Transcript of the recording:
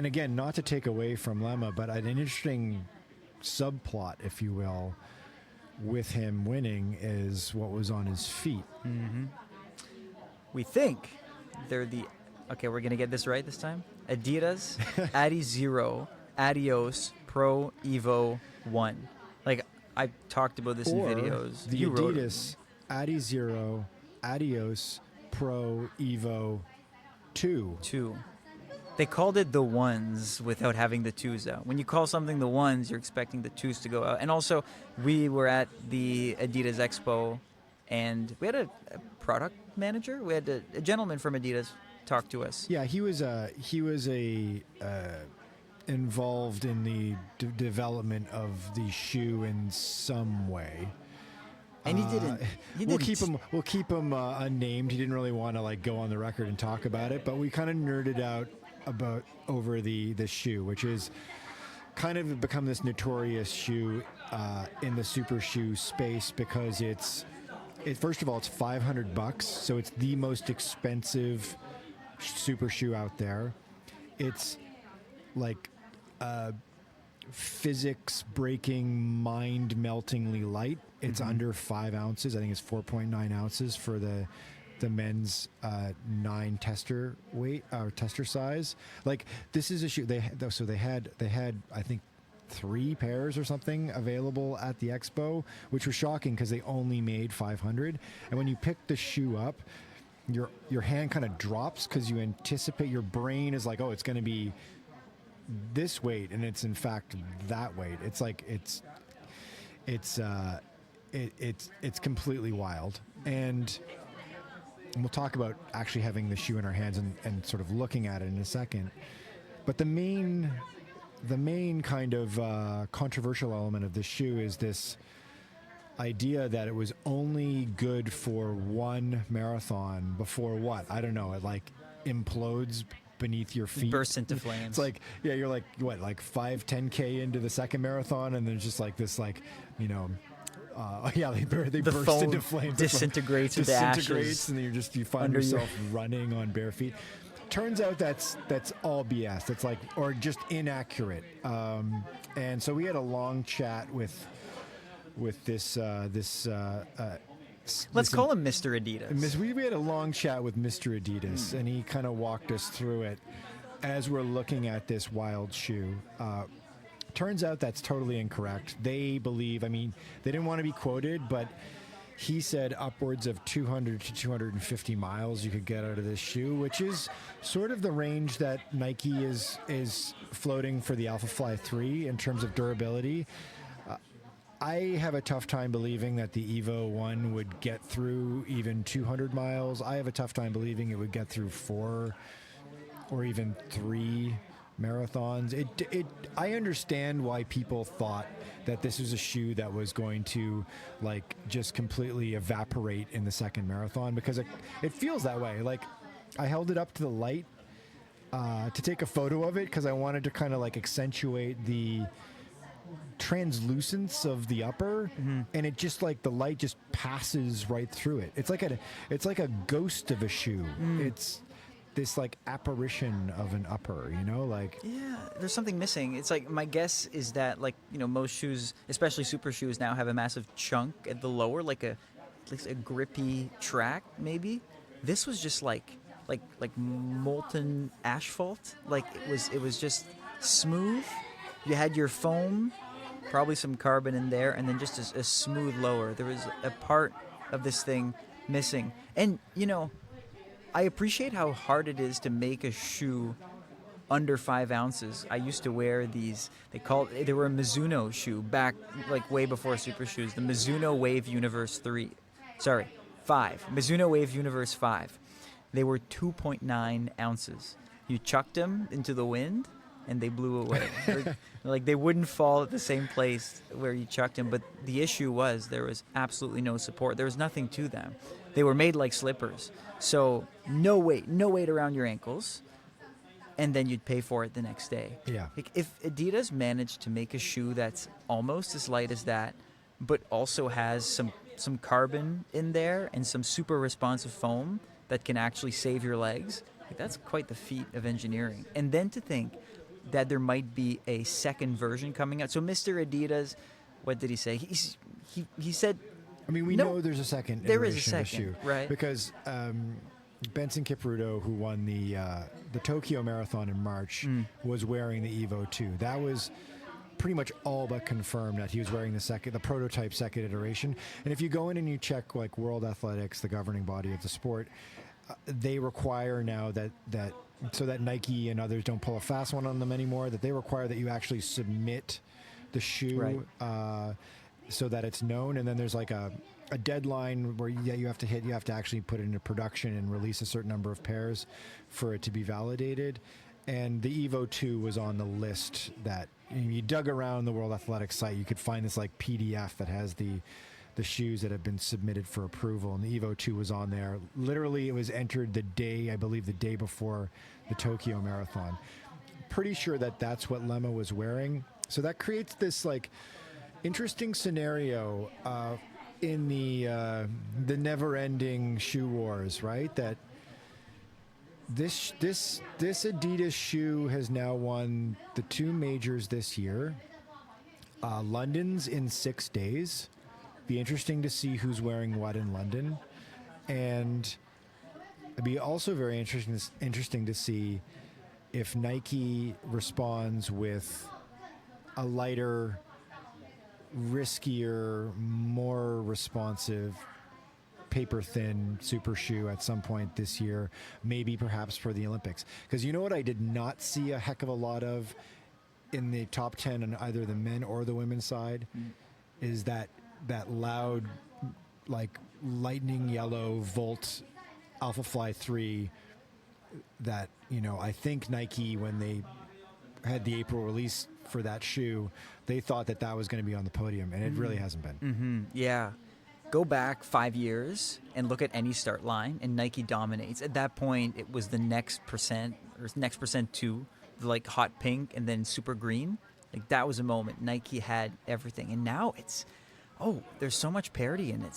and again, not to take away from Lemma, but an interesting subplot, if you will, with him winning is what was on his feet. Mm-hmm. We think they're the, okay, we're going to get this right this time. Adidas Adios Pro Evo 1. Like, I talked about this in videos. The Adidas Adios Pro Evo 2. They called it the ones without having the twos out. When you call something the ones, you're expecting the twos to go out. And also, we were at the Adidas Expo, and we had a product manager. We had a gentleman from Adidas talk to us. Yeah, he was involved in the development of the shoe in some way. And he didn't. We'll keep him unnamed. He didn't really want to go on the record and talk about it, but we kind of nerded out over the shoe, which is kind of become this notorious shoe in the super shoe space because first of all, it's $500, so it's the most expensive super shoe out there. It's like physics breaking, mind meltingly light. It's under 5 ounces. I think it's 4.9 ounces for the men's 9 tester weight or tester size. Like, this is a shoe they had I think 3 pairs or something available at the expo, which was shocking because they only made 500. And when you pick the shoe up, your hand kind of drops because you anticipate, your brain is like, oh, it's going to be this weight, and it's in fact that weight. It's like it's completely wild. And we'll talk about actually having the shoe in our hands and sort of looking at it in a second. But the main kind of controversial element of this shoe is this idea that it was only good for one marathon before what? I don't know. It implodes beneath your feet. Bursts into flames. It's like, yeah, you're like, what, 10K into the second marathon, and there's just this they burst into flames. Disintegrates into ashes. And then you find yourself running on bare feet. Turns out that's all BS. That's or just inaccurate. And so we had a long chat with this let's call him Mr. Adidas. We had a long chat with Mr. Adidas, and he kind of walked us through it as we're looking at this wild shoe. Turns out that's totally incorrect. They believe, they didn't want to be quoted, but he said upwards of 200 to 250 miles you could get out of this shoe, which is sort of the range that Nike is floating for the Alpha Fly 3 in terms of durability. I have a tough time believing that the Evo 1 would get through even 200 miles. I have a tough time believing it would get through 4 or even 3 marathons. I understand why people thought that this was a shoe that was going to just completely evaporate in the second marathon, because it feels that way. I held it up to the light to take a photo of it because I wanted to kind of accentuate the translucence of the upper, and it just the light just passes right through it. It's like a ghost of a shoe. It's this apparition of an upper, yeah, there's something missing. It's my guess is that most shoes, especially super shoes, now have a massive chunk at the lower, like a grippy track maybe. This was just like molten asphalt. It was just smooth. You had your foam, probably some carbon in there, and then just a smooth lower. There was a part of this thing missing. And, I appreciate how hard it is to make a shoe under 5 ounces. I used to wear these, they were a Mizuno shoe back, way before super shoes. The Mizuno Wave Universe 5. Mizuno Wave Universe 5. They were 2.9 ounces. You chucked them into the wind, and they blew away. They wouldn't fall at the same place where you chucked them. But the issue was there was absolutely no support. There was nothing to them. They were made like slippers. So no weight around your ankles. And then you'd pay for it the next day. Yeah. If Adidas managed to make a shoe that's almost as light as that, but also has some carbon in there and some super responsive foam that can actually save your legs, that's quite the feat of engineering. And then to think that there might be a second version coming out. So Mr. Adidas, what did he say? He said, I mean, we No, know there's a second there is a iteration of the second, shoe. right. Because Benson Kipruto, who won the Tokyo Marathon in March, was wearing the Evo 2. That was pretty much all but confirmed that he was wearing the prototype second iteration. And if you go in and you check like World Athletics, the governing body of the sport, they require now that so that Nike and others don't pull a fast one on them anymore, that they require that you actually submit the shoe so that it's known. And then there's like a deadline where you have to actually put it into production and release a certain number of pairs for it to be validated. And the Evo 2 was on the list that you dug around the World Athletics site, you could find this like PDF that has the shoes that have been submitted for approval, and the Evo 2 was on there. Literally, it was entered the day before the Tokyo Marathon. Pretty sure that that's what Lemma was wearing. So that creates this like interesting scenario in the never-ending shoe wars, right? That this Adidas shoe has now won the 2 majors this year. London's in 6 days. Be interesting to see who's wearing what in London, and it'd be also very interesting to see if Nike responds with a lighter, riskier, more responsive, paper-thin super shoe at some point this year, maybe perhaps for the Olympics. Because you know what I did not see a heck of a lot of in the top 10 on either the men or the women's side is that loud, like lightning yellow Volt Alpha Fly 3 that, you know, I think Nike, when they had the April release for that shoe, they thought that was going to be on the podium, and it really hasn't been. Yeah. Go back 5 years and look at any start line, and Nike dominates. At that point, it was the next percent 2, like hot pink and then super green. Like that was a moment. Nike had everything. And now it's, there's so much parity in it.